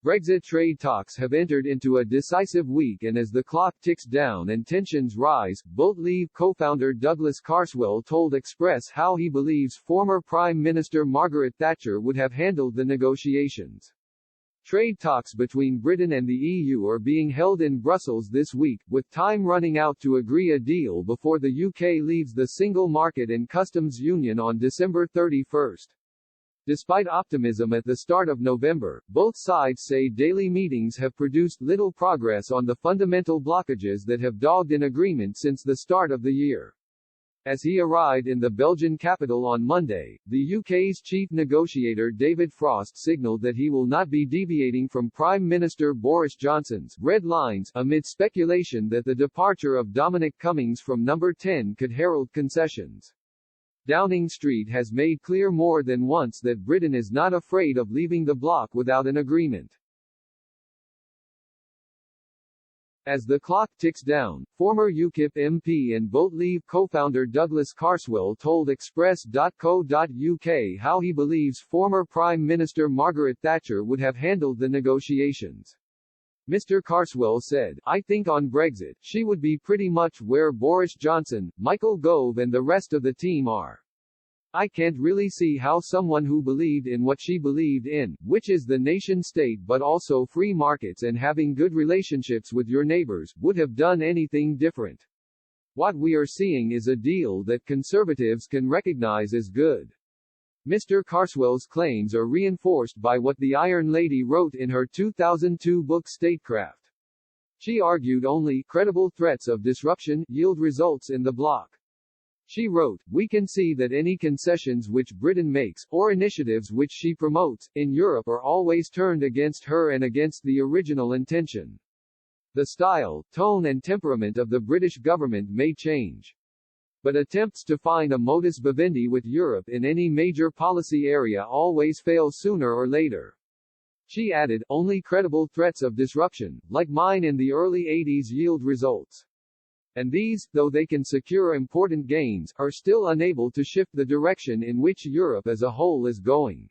Brexit trade talks have entered into a decisive week, and as the clock ticks down and tensions rise, Boat Leave co-founder Douglas Carswell told Express how he believes former Prime Minister Margaret Thatcher would have handled the negotiations. Trade talks between Britain and the EU are being held in Brussels this week, with time running out to agree a deal before the UK leaves the single market and customs union on December 31. Despite optimism at the start of November, both sides say daily meetings have produced little progress on the fundamental blockages that have dogged an agreement since the start of the year. As he arrived in the Belgian capital on Monday, the UK's chief negotiator David Frost signalled that he will not be deviating from Prime Minister Boris Johnson's red lines amid speculation that the departure of Dominic Cummings from Number 10 could herald concessions. Downing Street has made clear more than once that Britain is not afraid of leaving the bloc without an agreement. As the clock ticks down, former UKIP MP and Boat Leave co-founder Douglas Carswell told Express.co.uk how he believes former Prime Minister Margaret Thatcher would have handled the negotiations. Mr. Carswell said, "I think on Brexit, she would be pretty much where Boris Johnson, Michael Gove and the rest of the team are. I can't really see how someone who believed in what she believed in, which is the nation-state but also free markets and having good relationships with your neighbors, would have done anything different. What we are seeing is a deal that Conservatives can recognize as good." Mr. Carswell's claims are reinforced by what the Iron Lady wrote in her 2002 book Statecraft. She argued only credible threats of disruption yield results in the bloc. She wrote, "We can see that any concessions which Britain makes, or initiatives which she promotes, in Europe are always turned against her and against the original intention. The style, tone and temperament of the British government may change, but attempts to find a modus vivendi with Europe in any major policy area always fail sooner or later." She added, "Only credible threats of disruption, like mine in the early 80s yield results. And these, though they can secure important gains, are still unable to shift the direction in which Europe as a whole is going."